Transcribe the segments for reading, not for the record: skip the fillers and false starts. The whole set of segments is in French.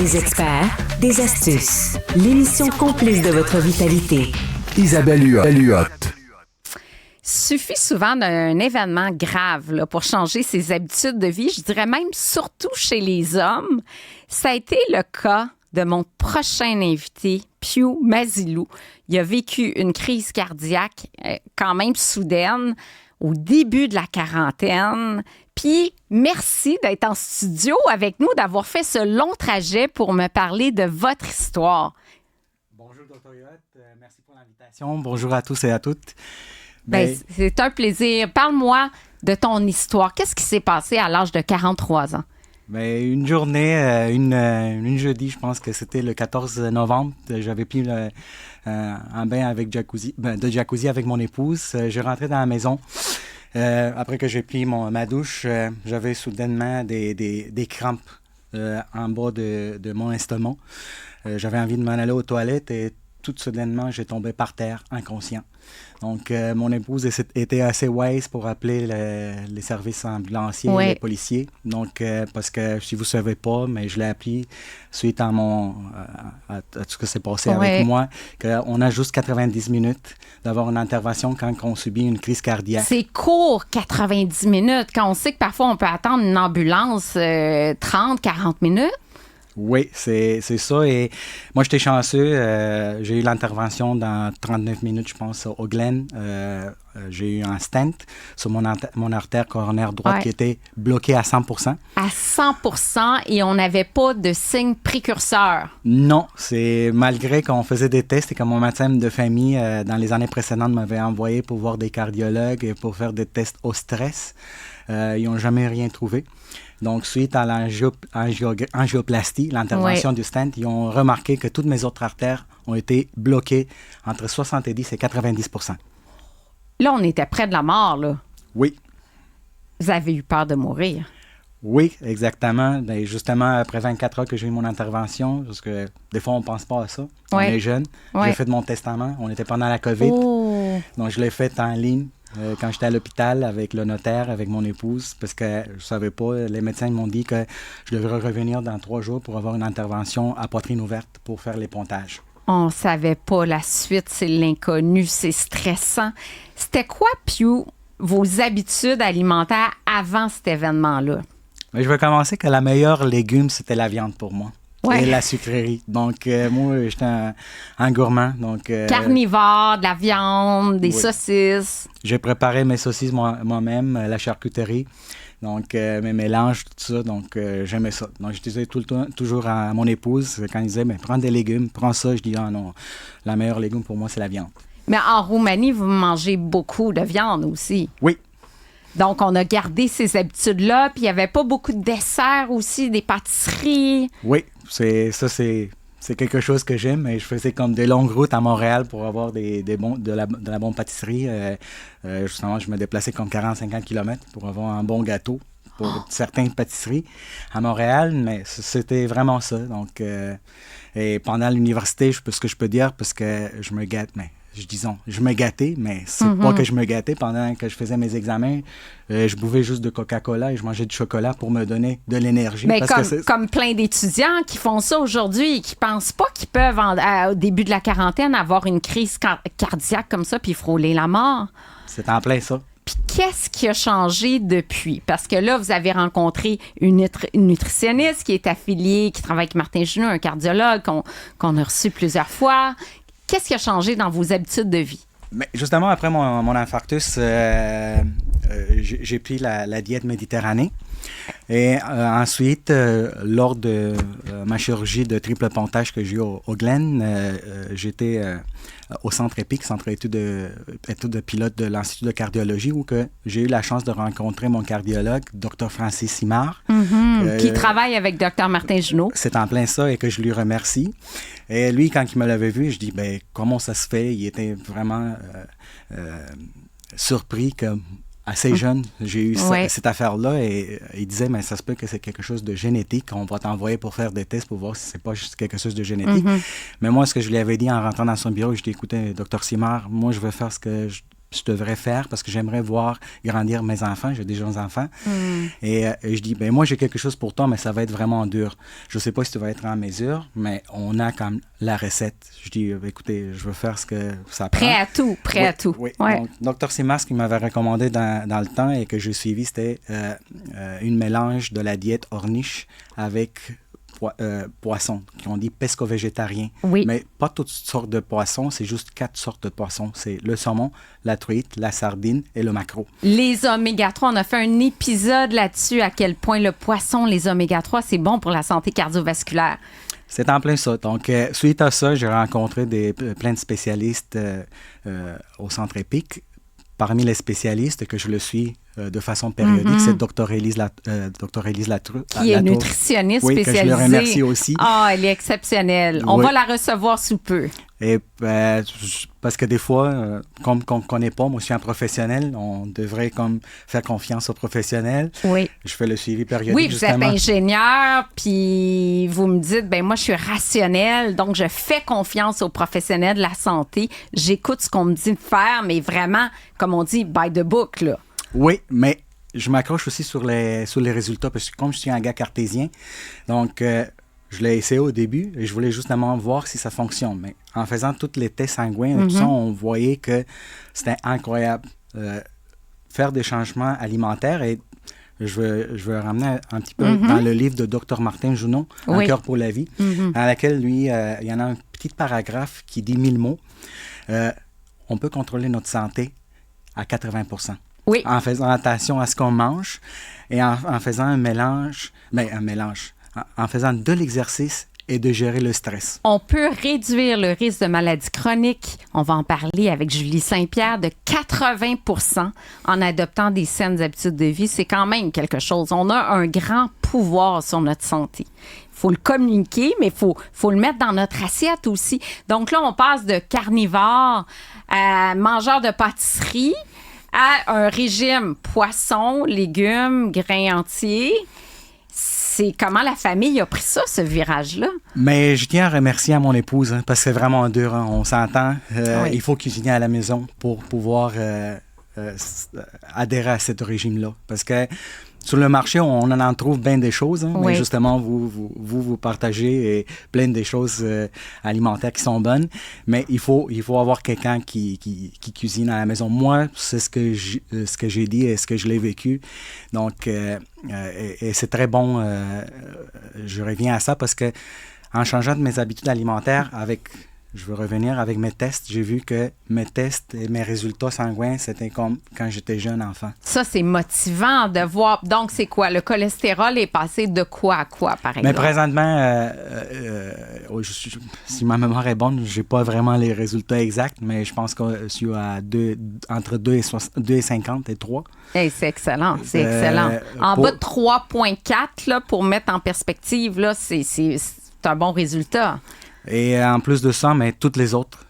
Des experts, des astuces. L'émission complice de votre vitalité. Isabelle Huot. Suffit souvent d'un événement grave là, pour changer ses habitudes de vie. Je dirais même surtout chez les hommes. Ça a été le cas de mon prochain invité, Piu Mazilou. Il a vécu une crise cardiaque quand même soudaine au début de la quarantaine. Puis, merci d'être en studio avec nous, d'avoir fait ce long trajet pour me parler de votre histoire. Bonjour, Dr. Huot. Merci pour l'invitation. Bonjour à tous et à toutes. C'est un plaisir. Parle-moi de ton histoire. Qu'est-ce qui s'est passé à l'âge de 43 ans? Une journée, une jeudi, je pense que c'était le 14 novembre. J'avais pris un bain avec de jacuzzi avec mon épouse. Je rentrais dans la maison. Après que j'ai pris ma douche, j'avais soudainement des crampes en bas de mon estomac. J'avais envie de m'en aller aux toilettes et tout soudainement, j'ai tombé par terre, inconscient. Donc, mon épouse était assez wise pour appeler les services ambulanciers et les policiers. Donc, parce que si vous ne savez pas, mais je l'ai appris suite à tout ce qui s'est passé avec moi, qu'on a juste 90 minutes d'avoir une intervention quand on subit une crise cardiaque. C'est court, 90 minutes, quand on sait que parfois on peut attendre une ambulance 30, 40 minutes. Oui, c'est ça. Et moi, j'étais chanceux. J'ai eu l'intervention dans 39 minutes, je pense, au Glen. J'ai eu un stent sur mon artère coronaire droite qui était bloquée à 100%. À 100%, et on n'avait pas de signe précurseur. Non, c'est malgré qu'on faisait des tests et que mon médecin de famille, dans les années précédentes, m'avait envoyé pour voir des cardiologues et pour faire des tests au stress. Ils n'ont jamais rien trouvé. Donc, suite à l'angioplastie, l'intervention du stent, ils ont remarqué que toutes mes autres artères ont été bloquées entre 70 et 90%. Là, on était près de la mort, là. Oui. Vous avez eu peur de mourir? Oui, exactement. Bien, justement, après 24 heures que j'ai eu mon intervention, parce que des fois, on ne pense pas à ça. On est jeune. J'ai fait mon testament. On était pendant la COVID. Donc, je l'ai fait en ligne. Quand j'étais à l'hôpital avec le notaire, avec mon épouse, parce que je ne savais pas, les médecins m'ont dit que je devrais revenir dans 3 jours pour avoir une intervention à poitrine ouverte pour faire les pontages. On ne savait pas la suite, c'est l'inconnu, c'est stressant. C'était quoi, Piu, vos habitudes alimentaires avant cet événement-là? Mais je vais commencer que la meilleure légume, c'était la viande pour moi. Et la sucrerie. Donc, moi, j'étais un gourmand. Donc, carnivore, de la viande, des saucisses. J'ai préparé mes saucisses moi-même, la charcuterie. Donc, mes mélanges, tout ça. Donc, j'aimais ça. Donc, je disais toujours à mon épouse, quand il disait, mais prends des légumes, prends ça. Je dis, ah non, la meilleure légume pour moi, c'est la viande. Mais en Roumanie, vous mangez beaucoup de viande aussi. Oui. Donc, on a gardé ces habitudes-là. Puis, il n'y avait pas beaucoup de desserts aussi, des pâtisseries. Oui, c'est quelque chose que j'aime. Et je faisais comme des longues routes à Montréal pour avoir de la bonne pâtisserie. Justement, je me déplaçais comme 40-50 km pour avoir un bon gâteau pour certaines pâtisseries à Montréal. Mais c'était vraiment ça. Donc, et pendant l'université, ce que je peux dire, parce que je me gâte, mais je me gâtais, mais c'est pas que je me gâtais. Pendant que je faisais mes examens, je buvais juste de Coca-Cola et je mangeais du chocolat pour me donner de l'énergie. Mais comme plein d'étudiants qui font ça aujourd'hui et qui pensent pas qu'ils peuvent, au début de la quarantaine, avoir une crise cardiaque comme ça puis frôler la mort. C'est en plein ça. Puis qu'est-ce qui a changé depuis? Parce que là, vous avez rencontré une nutritionniste qui est affiliée, qui travaille avec Martin Junot, un cardiologue qu'on a reçu plusieurs fois. Qu'est-ce qui a changé dans vos habitudes de vie? Mais justement, après mon infarctus, j'ai pris la diète méditerranée. Et ensuite, lors de ma chirurgie de triple pontage que j'ai eu au Glen, j'étais au centre EPIC, centre études de pilote de l'Institut de cardiologie, où j'ai eu la chance de rencontrer mon cardiologue, Dr. Francis Simard. Qui travaille avec Dr. Martin Junot. C'est en plein ça et que je lui remercie. Et lui, quand il me l'avait vu, je dis, ben comment ça se fait? Il était vraiment surpris que assez jeune, j'ai eu cette affaire-là et il disait, mais ça se peut que c'est quelque chose de génétique, on va t'envoyer pour faire des tests pour voir si c'est pas juste quelque chose de génétique. Mais moi, ce que je lui avais dit en rentrant dans son bureau, je lui ai dit, écoutez, Dr. Simard, moi, je veux faire ce que je devrais faire parce que j'aimerais voir grandir mes enfants. J'ai des jeunes enfants. Et je dis, ben moi, j'ai quelque chose pour toi, mais ça va être vraiment dur. Je ne sais pas si tu vas être en mesure, mais on a comme la recette. Je dis, écoutez, je veux faire ce que ça prend. Prêt à tout, prêt à tout. Oui. Ouais. Donc, Dr. Simas, ce qu'il m'avait recommandé dans le temps et que j'ai suivi, c'était une mélange de la diète Ornish avec poissons, qu'on dit pesco-végétarien. Oui. Mais pas toutes sortes de poissons, c'est juste 4 sortes de poissons. C'est le saumon, la truite, la sardine et le maquereau. Les oméga-3, on a fait un épisode là-dessus, à quel point le poisson, les oméga-3, c'est bon pour la santé cardiovasculaire. C'est en plein ça. Donc, suite à ça, j'ai rencontré plein de spécialistes au Centre EPIC. Parmi les spécialistes que je le suis de façon périodique, c'est Dr. Élise Latour. Qui est nutritionniste oui, spécialisée. Que je le remercie aussi. Ah, elle est exceptionnelle. On va la recevoir sous peu. Et parce que des fois, comme on ne connaît pas, moi je suis un professionnel, on devrait comme faire confiance aux professionnels. Oui. Je fais le suivi périodique. Oui, vous justement. êtes ingénieur, puis vous me dites, ben moi je suis rationnel, donc je fais confiance aux professionnels de la santé. J'écoute ce qu'on me dit de faire, mais vraiment, comme on dit, by the book, là. Oui, mais je m'accroche aussi sur les résultats, parce que comme je suis un gars cartésien, donc je l'ai essayé au début et je voulais justement voir si ça fonctionne. Mais en faisant tous les tests sanguins et tout ça, on voyait que c'était incroyable. Faire des changements alimentaires et je veux ramener un petit peu dans le livre de Dr. Martin Junot, Un cœur pour la vie, dans laquelle, lui, il y en a un petit paragraphe qui dit 1000 mots. On peut contrôler notre santé à 80%. Oui. En faisant attention à ce qu'on mange et en faisant en faisant de l'exercice et de gérer le stress. On peut réduire le risque de maladies chroniques, on va en parler avec Julie Saint-Pierre, de 80% en adoptant des saines habitudes de vie. C'est quand même quelque chose. On a un grand pouvoir sur notre santé. Il faut le communiquer, mais il faut le mettre dans notre assiette aussi. Donc là, on passe de carnivore à mangeur de pâtisserie à un régime poisson, légumes, grains entiers. C'est comment la famille a pris ça, ce virage-là? Mais je tiens à remercier à mon épouse, parce que c'est vraiment dur, on s'entend. Oui. Il faut cuisiner à la maison pour pouvoir adhérer à ce régime-là. Parce que sur le marché, on en trouve bien des choses, oui. Mais justement, vous partagez plein de choses alimentaires qui sont bonnes, mais il faut avoir quelqu'un qui cuisine à la maison. Moi, c'est ce que j'ai dit et ce que je l'ai vécu. Donc, et c'est très bon. Je reviens à ça parce que en changeant de mes habitudes alimentaires je veux revenir avec mes tests. J'ai vu que mes tests et mes résultats sanguins, c'était comme quand j'étais jeune enfant. Ça, c'est motivant de voir. Donc, c'est quoi? Le cholestérol est passé de quoi à quoi, par exemple? Mais présentement, si ma mémoire est bonne, je n'ai pas vraiment les résultats exacts, mais je pense que je suis entre 2,50 et 3. Hey, c'est excellent, c'est excellent. En bas de 3,4, là, pour mettre en perspective, là, c'est un bon résultat. Et en plus de ça, mais toutes les autres.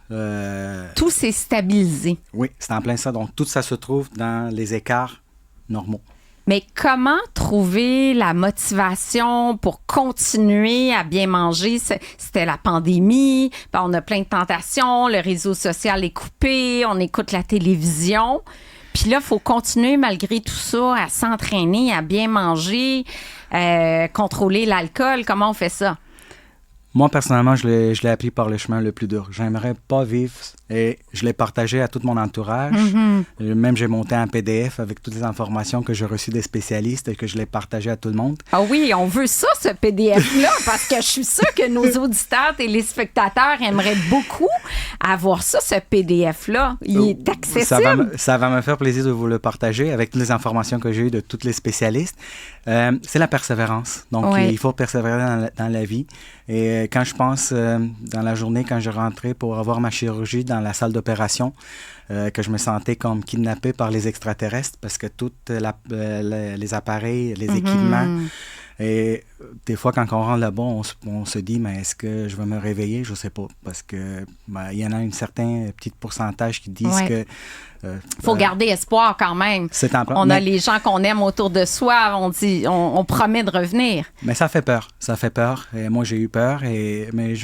Tout s'est stabilisé. Oui, c'est en plein ça. Donc, tout ça se trouve dans les écarts normaux. Mais comment trouver la motivation pour continuer à bien manger? C'était la pandémie, on a plein de tentations, le réseau social est coupé, on écoute la télévision. Puis là, il faut continuer malgré tout ça à s'entraîner, à bien manger, contrôler l'alcool. Comment on fait ça? Moi, personnellement, je l'ai appris par le chemin le plus dur. J'aimerais pas vivre et je l'ai partagé à tout mon entourage. Même, j'ai monté un PDF avec toutes les informations que j'ai reçues des spécialistes et que je l'ai partagé à tout le monde. Ah oui, on veut ça, ce PDF-là, parce que je suis sûre que nos auditeurs et les spectateurs aimeraient beaucoup avoir ça, ce PDF-là. Il est accessible. Ça va me faire plaisir de vous le partager avec toutes les informations que j'ai eues de tous les spécialistes. C'est la persévérance. Donc, il faut persévérer dans la vie. Et quand je pense dans la journée, quand je rentrais pour avoir ma chirurgie dans la salle d'opération, que je me sentais comme kidnappé par les extraterrestres parce que tous les appareils, les équipements, et des fois, quand on rentre là-bas, on se dit, mais est-ce que je vais me réveiller? Je ne sais pas, parce que il y en a un certain petit pourcentage qui disent que... faut garder espoir quand même. On a les gens qu'on aime autour de soi, on promet de revenir. Mais ça fait peur. Et moi, j'ai eu peur, mais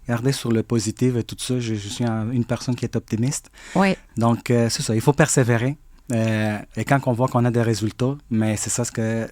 garder sur le positif et tout ça. Je suis une personne qui est optimiste. Oui. Donc, c'est ça, il faut persévérer. Et quand on voit qu'on a des résultats, mais c'est ça ce que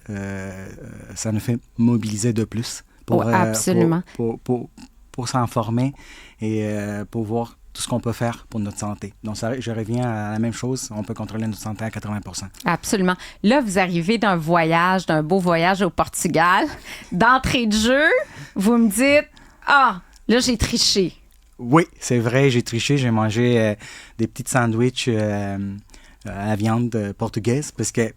ça nous fait mobiliser de plus absolument. pour s'informer et pour voir tout ce qu'on peut faire pour notre santé. Donc, je reviens à la même chose. On peut contrôler notre santé à 80%. Absolument. Là, vous arrivez d'un beau voyage au Portugal. D'entrée de jeu, vous me dites, là, j'ai triché. Oui, c'est vrai, j'ai triché. J'ai mangé des petits sandwichs à la viande portugaise parce que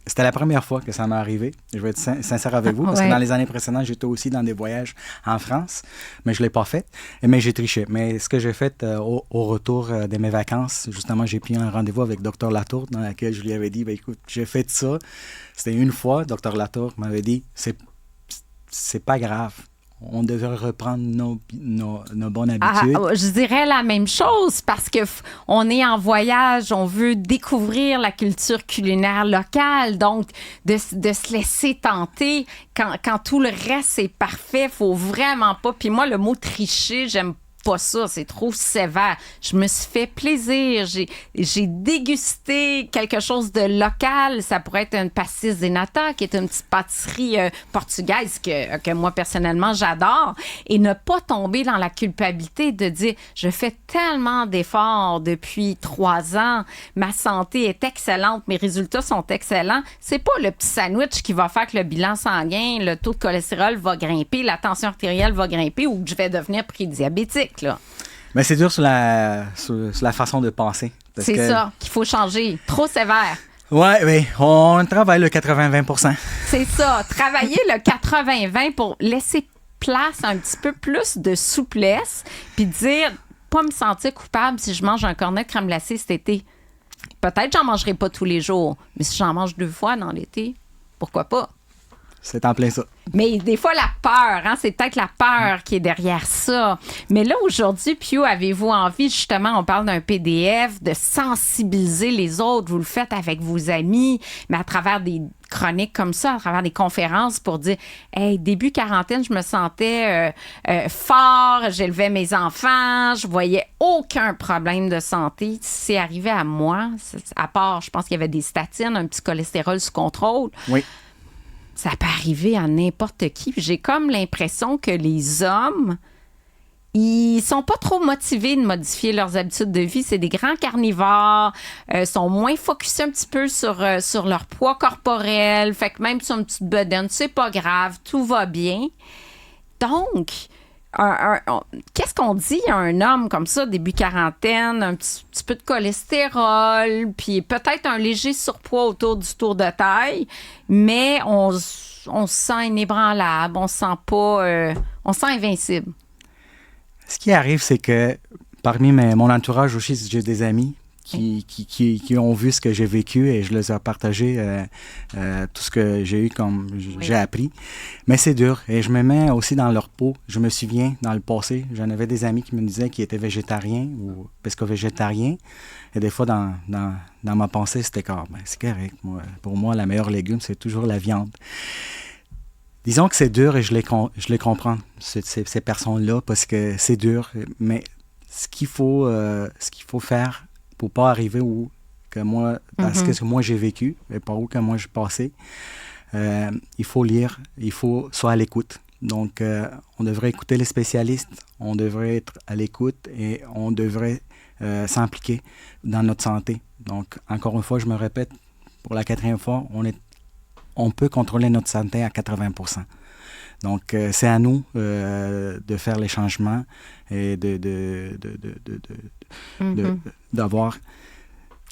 c'était la première fois que ça m'est arrivé. Je vais être sincère avec vous, parce que dans les années précédentes, j'étais aussi dans des voyages en France, mais je ne l'ai pas fait, mais j'ai triché. Mais ce que j'ai fait au retour de mes vacances, justement, j'ai pris un rendez-vous avec Dr Latour, dans lequel je lui avais dit, écoute, j'ai fait ça. C'était une fois, Dr Latour m'avait dit, c'est pas grave. On devrait reprendre nos bonnes habitudes. Je dirais la même chose parce que on est en voyage, on veut découvrir la culture culinaire locale, donc de se laisser tenter quand tout le reste est parfait, faut vraiment pas. Puis moi, le mot tricher, j'aime pas ça, c'est trop sévère. Je me suis fait plaisir, j'ai dégusté quelque chose de local. Ça pourrait être une pastis de nata, qui est une petite pâtisserie portugaise que moi, personnellement, j'adore. Et ne pas tomber dans la culpabilité de dire, je fais tellement d'efforts depuis 3 ans, ma santé est excellente, mes résultats sont excellents. C'est pas le petit sandwich qui va faire que le bilan sanguin, le taux de cholestérol va grimper, la tension artérielle va grimper ou que je vais devenir prédiabétique. Là. Mais c'est dur sur la façon de penser. C'est ça qu'il faut changer. Trop sévère. Oui, on travaille le 80-20%. C'est ça. Travailler le 80-20 pour laisser place à un petit peu plus de souplesse puis dire, pas me sentir coupable si je mange un cornet de crème glacée cet été. Peut-être que j'en mangerai pas tous les jours, mais si j'en mange 2 fois dans l'été, pourquoi pas? C'est en plein ça. Mais des fois, la peur, c'est peut-être la peur qui est derrière ça. Mais là, aujourd'hui, Pio, avez-vous envie, justement, on parle d'un PDF, de sensibiliser les autres, vous le faites avec vos amis, mais à travers des chroniques comme ça, à travers des conférences pour dire, hey, début quarantaine, je me sentais fort, j'élevais mes enfants, je voyais aucun problème de santé. C'est arrivé à moi, à part, je pense qu'il y avait des statines, un petit cholestérol sous contrôle. Oui. Ça peut arriver à n'importe qui. J'ai comme l'impression que les hommes, ils sont pas trop motivés de modifier leurs habitudes de vie. C'est des grands carnivores, sont moins focusés un petit peu sur leur poids corporel. Fait que même sur une petite bedaine, c'est pas grave, tout va bien. Donc, qu'est-ce qu'on dit à un homme comme ça, début quarantaine, un petit peu de cholestérol, puis peut-être un léger surpoids autour du tour de taille, mais on se sent inébranlable, on se sent invincible. Ce qui arrive, c'est que parmi mon entourage aussi, j'ai des amis qui ont vu ce que j'ai vécu et je les ai partagé tout ce que j'ai eu comme j'ai appris. Mais c'est dur et je me mets aussi dans leur peau. Je me souviens, dans le passé, j'en avais des amis qui me disaient qu'ils étaient végétariens ou pesco-végétariens. Et des fois, dans ma pensée, c'était comme, c'est correct. Pour moi, la meilleure légume, c'est toujours la viande. Disons que c'est dur et je les comprends, ces personnes-là, parce que c'est dur. Mais ce qu'il faut faire pour pas arriver où que moi, parce que moi j'ai vécu et par où que moi j'ai passé, il faut lire, il faut soit à l'écoute. Donc, on devrait écouter les spécialistes, on devrait être à l'écoute et on devrait s'impliquer dans notre santé. Donc, encore une fois, je me répète, pour la 4e fois, on peut contrôler notre santé à 80%. Donc, c'est à nous de faire les changements et d'avoir...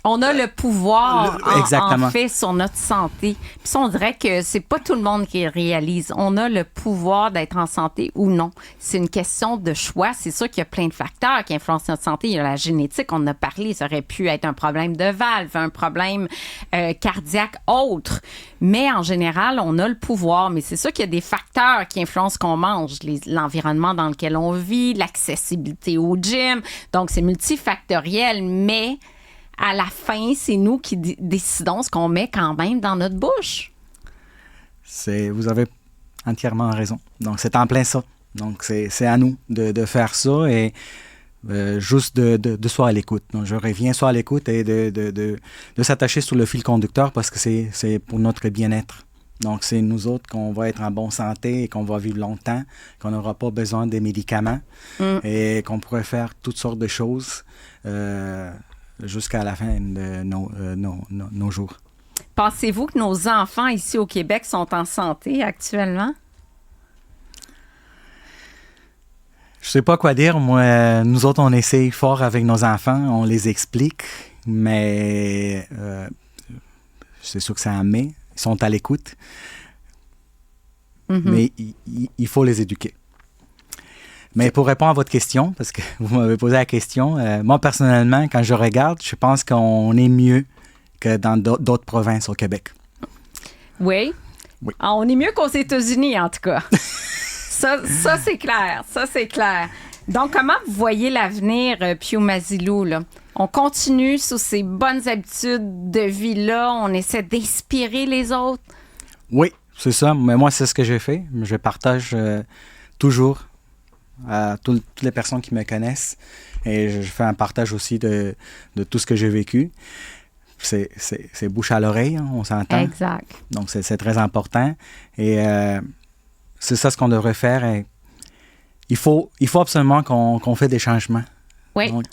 On a le pouvoir, exactement. en fait, sur notre santé. Puis ça, on dirait que c'est pas tout le monde qui le réalise. On a le pouvoir d'être en santé ou non. C'est une question de choix. C'est sûr qu'il y a plein de facteurs qui influencent notre santé. Il y a la génétique, on en a parlé. Ça aurait pu être un problème de valve, un problème cardiaque autre. Mais en général, on a le pouvoir. Mais c'est sûr qu'il y a des facteurs qui influencent ce qu'on mange. L'environnement dans lequel on vit, l'accessibilité au gym. Donc, c'est multifactoriel, mais... à la fin, c'est nous qui décidons ce qu'on met quand même dans notre bouche. Vous avez entièrement raison. Donc, c'est en plein ça. Donc, c'est à nous de faire ça et juste de soir à l'écoute. Donc, je reviens soir à l'écoute et de s'attacher sur le fil conducteur parce que c'est pour notre bien-être. Donc, c'est nous autres qu'on va être en bonne santé et qu'on va vivre longtemps, qu'on n'aura pas besoin des médicaments et qu'on pourrait faire toutes sortes de choses jusqu'à la fin de nos jours. Pensez-vous que nos enfants ici au Québec sont en santé actuellement? Je sais pas quoi dire. Moi, nous autres, on essaye fort avec nos enfants, on les explique, mais c'est sûr que ça en met. Ils sont à l'écoute, mais il faut les éduquer. Mais pour répondre à votre question, parce que vous m'avez posé la question, moi, personnellement, quand je regarde, je pense qu'on est mieux que dans d'autres provinces au Québec. Oui. Ah, on est mieux qu'aux États-Unis, en tout cas. Ça, c'est clair. Ça, c'est clair. Donc, comment vous voyez l'avenir, Piu Mazilu, là? On continue sur ces bonnes habitudes de vie-là. On essaie d'inspirer les autres. Oui, c'est ça. Mais moi, c'est ce que j'ai fait. Je partage toujours à toutes les personnes qui me connaissent. Et je fais un partage aussi de tout ce que j'ai vécu. C'est bouche à l'oreille, hein, on s'entend. Exact. Donc, c'est très important. Et c'est ça ce qu'on devrait faire. Et il faut absolument qu'on fait des changements. Oui. Donc,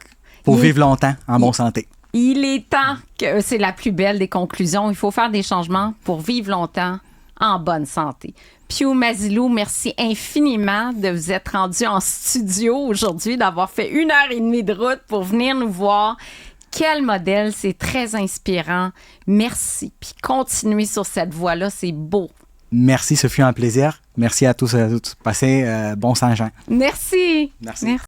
pour vivre longtemps en bonne santé. Il est temps que c'est la plus belle des conclusions. Il faut faire des changements pour vivre longtemps en bonne santé. Piu Mazilu, merci infiniment de vous être rendu en studio aujourd'hui, d'avoir fait 1h30 de route pour venir nous voir. Quel modèle, c'est très inspirant. Merci. Puis continuez sur cette voie-là, c'est beau. Merci, ce fut un plaisir. Merci à tous et à toutes. Passez bon Saint-Jean. Merci. Merci.